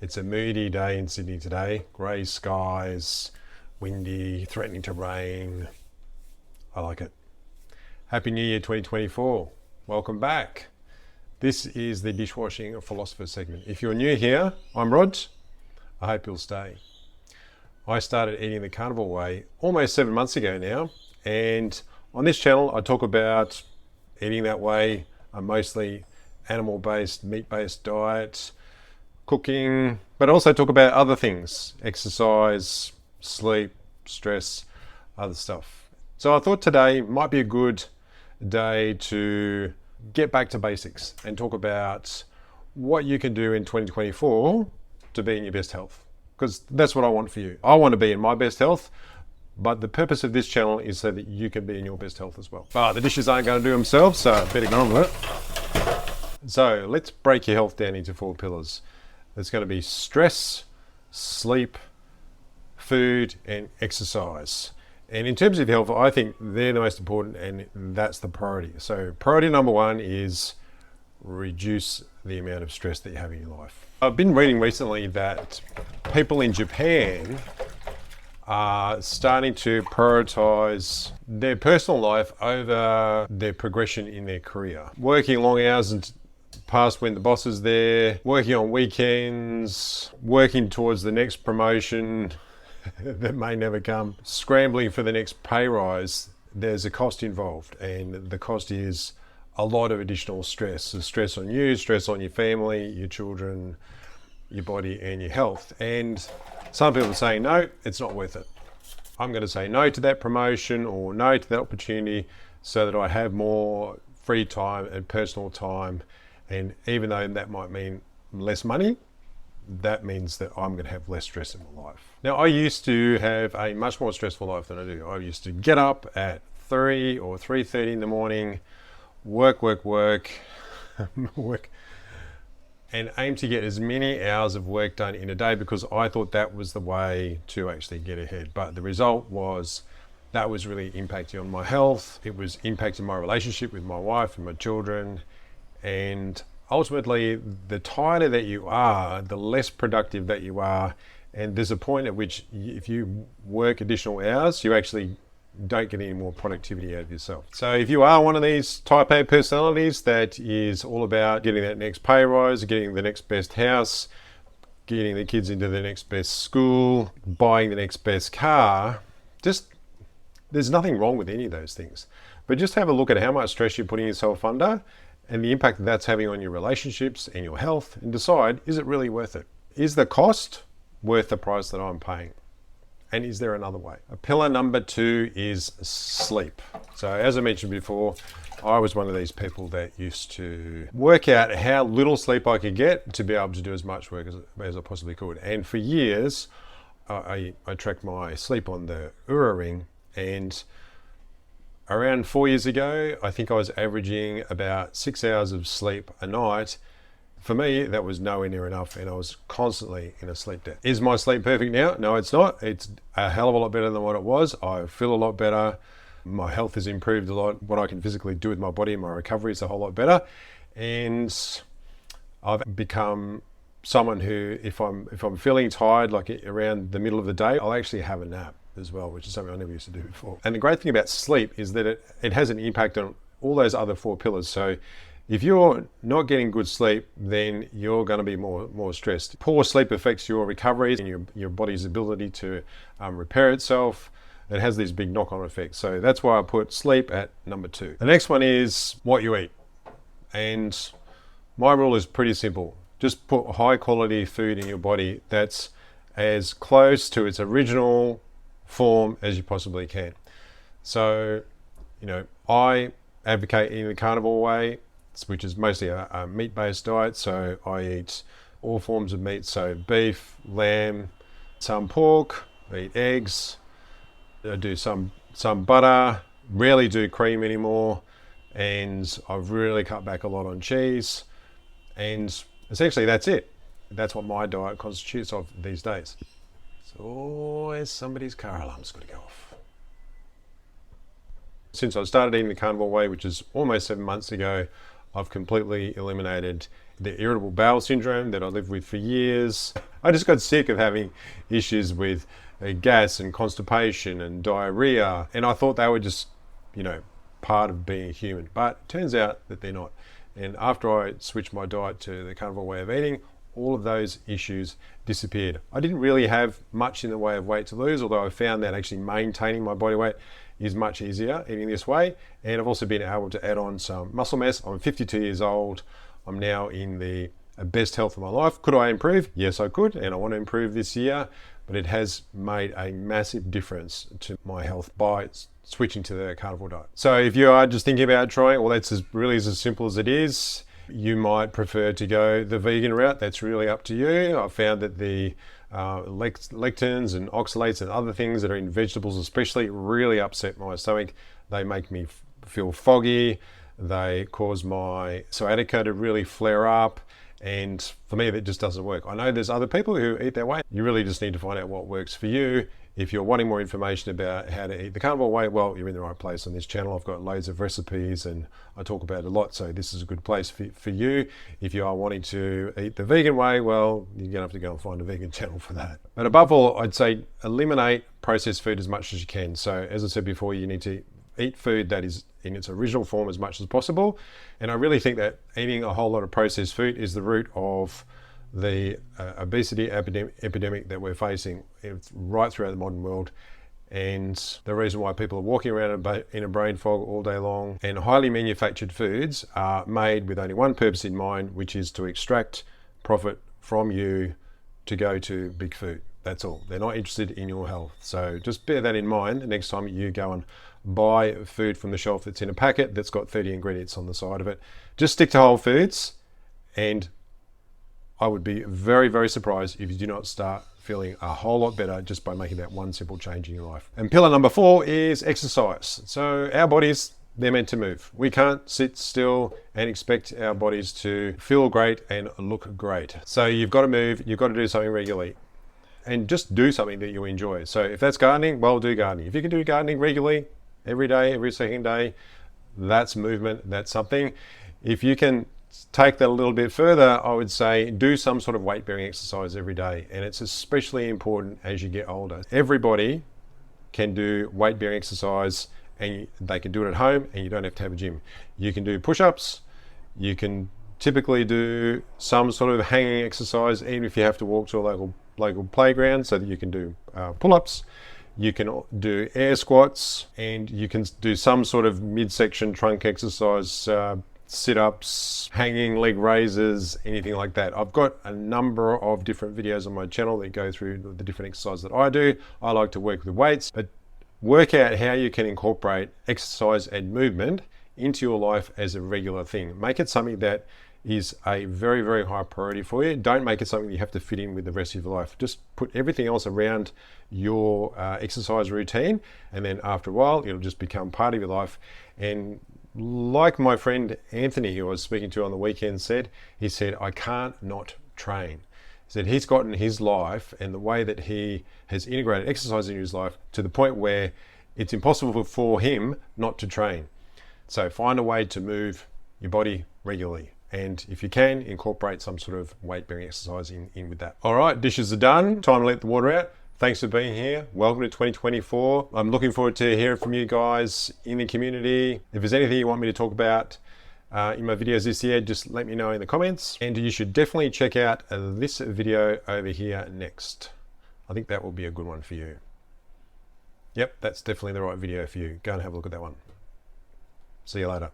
It's a moody day in Sydney today. Grey skies, windy, threatening to rain. I like it. Happy New Year 2024. Welcome back. This is the Dishwashing Philosopher segment. If you're new here, I'm Rod. I hope you'll stay. I started eating the carnivore way almost 7 months ago now. And on this channel, I talk about eating that way, a mostly animal-based, meat-based diet, cooking, but also talk about other things, exercise, sleep, stress, other stuff. So I thought today might be a good day to get back to basics and talk about what you can do in 2024 to be in your best health. Because that's what I want for you. I want to be in my best health, but the purpose of this channel is so that you can be in your best health as well. But the dishes aren't going to do themselves, so I better get on with it. So let's break your health down into 4 pillars. It's going to be stress, sleep, food, and exercise. And in terms of health, I think they're the most important, and that's the priority. So priority number 1 is reduce the amount of stress that you have in your life. I've been reading recently that people in Japan are starting to prioritize their personal life over their progression in their career. Working long hours and past when the boss is there, working on weekends, working towards the next promotion that may never come, scrambling for the next pay rise. There's a cost involved, and the cost is a lot of additional stress. So stress on you, stress on your family, your children, your body, and your health. And some people are saying, no, it's not worth it. I'm going to say no to that promotion or no to that opportunity so that I have more free time and personal time. And even though that might mean less money, that means that I'm going to have less stress in my life. Now, I used to have a much more stressful life than I do. I used to get up at 3 or 3:30 in the morning, work, and aim to get as many hours of work done in a day because I thought that was the way to actually get ahead. But the result was that was really impacting on my health. It was impacting my relationship with my wife and my children. And ultimately, the tireder that you are, the less productive that you are. And there's a point at which if you work additional hours, you actually don't get any more productivity out of yourself. So if you are one of these type A personalities that is all about getting that next pay rise, getting the next best house, getting the kids into the next best school, buying the next best car, there's nothing wrong with any of those things. But just have a look at how much stress you're putting yourself under and the impact that that's having on your relationships and your health, and decide, is it really worth it? Is the cost worth the price that I'm paying? And is there another way? Pillar number 2 is sleep. So as I mentioned before, I was one of these people that used to work out how little sleep I could get to be able to do as much work as I possibly could. And for years, I tracked my sleep on the Oura ring, and around 4 years ago, I think I was averaging about 6 hours of sleep a night. For me, that was nowhere near enough, and I was constantly in a sleep debt. Is my sleep perfect now? No, it's not. It's a hell of a lot better than what it was. I feel a lot better. My health has improved a lot. What I can physically do with my body, my recovery is a whole lot better. And I've become someone who, if I'm feeling tired, like around the middle of the day, I'll actually have a nap as well, which is something I never used to do before. And the great thing about sleep is that it has an impact on all those other 4 pillars. So if you're not getting good sleep, then you're going to be more stressed. Poor sleep affects your recovery and your body's ability to repair itself. It has these big knock-on effects. So that's why I put sleep at number 2. The next one is what you eat. And my rule is pretty simple. Just put high quality food in your body that's as close to its original form as you possibly can. So, I advocate eating the carnivore way, which is mostly a meat-based diet. So I eat all forms of meat, so beef, lamb, some pork, I eat eggs, I do some butter, rarely do cream anymore, and I've really cut back a lot on cheese. And essentially that's it. That's what my diet constitutes of these days. So always somebody's car alarm's got to go off. Since I started eating the carnivore way, which is almost 7 months ago, I've completely eliminated the irritable bowel syndrome that I lived with for years. I just got sick of having issues with gas and constipation and diarrhea, and I thought they were just, part of being a human, but it turns out that they're not. And after I switched my diet to the carnivore way of eating, all of those issues disappeared. I didn't really have much in the way of weight to lose, although I found that actually maintaining my body weight is much easier eating this way. And I've also been able to add on some muscle mass. I'm 52 years old. I'm now in the best health of my life. Could I improve? Yes, I could, and I want to improve this year, but it has made a massive difference to my health by switching to the carnivore diet. So if you are just thinking about trying, well, that's really as simple as it is. You might prefer to go the vegan route. That's really up to you. I've found that the lectins and oxalates and other things that are in vegetables especially really upset my stomach. They make me feel foggy. They cause my sciatica to really flare up. And for me, that just doesn't work. I know there's other people who eat that way. You really just need to find out what works for you. If you're wanting more information about how to eat the carnivore way, well, you're in the right place on this channel. I've got loads of recipes and I talk about it a lot, so this is a good place for you. If you are wanting to eat the vegan way, well, you're gonna have to go and find a vegan channel for that. But above all, I'd say eliminate processed food as much as you can. So as I said before, you need to eat food that is in its original form as much as possible. And I really think that eating a whole lot of processed food is the root of the obesity epidemic that we're facing right throughout the modern world, and the reason why people are walking around in a brain fog all day long. And highly manufactured foods are made with only one purpose in mind, which is to extract profit from you to go to big food. That's all. They're not interested in your health. So just bear that in mind the next time you go and buy food from the shelf that's in a packet that's got 30 ingredients on the side of it. Just stick to whole foods, and I would be very, very surprised if you do not start feeling a whole lot better just by making that one simple change in your life. And pillar number 4 is exercise. So our bodies, they're meant to move. We can't sit still and expect our bodies to feel great and look great. So you've got to move, you've got to do something regularly. And just do something that you enjoy. So if that's gardening, well, do gardening. If you can do gardening regularly, every day, every second day, that's movement, that's something. If you can take that a little bit further, I would say do some sort of weight-bearing exercise every day. And it's especially important as you get older. Everybody can do weight-bearing exercise, and they can do it at home, and you don't have to have a gym. You can do push-ups. You can typically do some sort of hanging exercise, even if you have to walk to a local playground, so that you can do pull-ups. You can do air squats, and you can do some sort of midsection trunk exercise, sit-ups, hanging leg raises, anything like that. I've got a number of different videos on my channel that go through the different exercises that I do. I like to work with weights, but work out how you can incorporate exercise and movement into your life as a regular thing. Make it something that is a very, very high priority for you. Don't make it something you have to fit in with the rest of your life. Just put everything else around your exercise routine, and then after a while, it'll just become part of your life. And like my friend Anthony, who I was speaking to on the weekend, said, he said, I can't not train. He said he's gotten his life and the way that he has integrated exercise into his life to the point where it's impossible for him not to train. So find a way to move your body regularly. And if you can, incorporate some sort of weight-bearing exercise in with that. All right, dishes are done. Time to let the water out. Thanks for being here. Welcome to 2024. I'm looking forward to hearing from you guys in the community. If there's anything you want me to talk about in my videos this year, just let me know in the comments. And you should definitely check out this video over here next. I think that will be a good one for you. Yep, that's definitely the right video for you. Go and have a look at that one. See you later.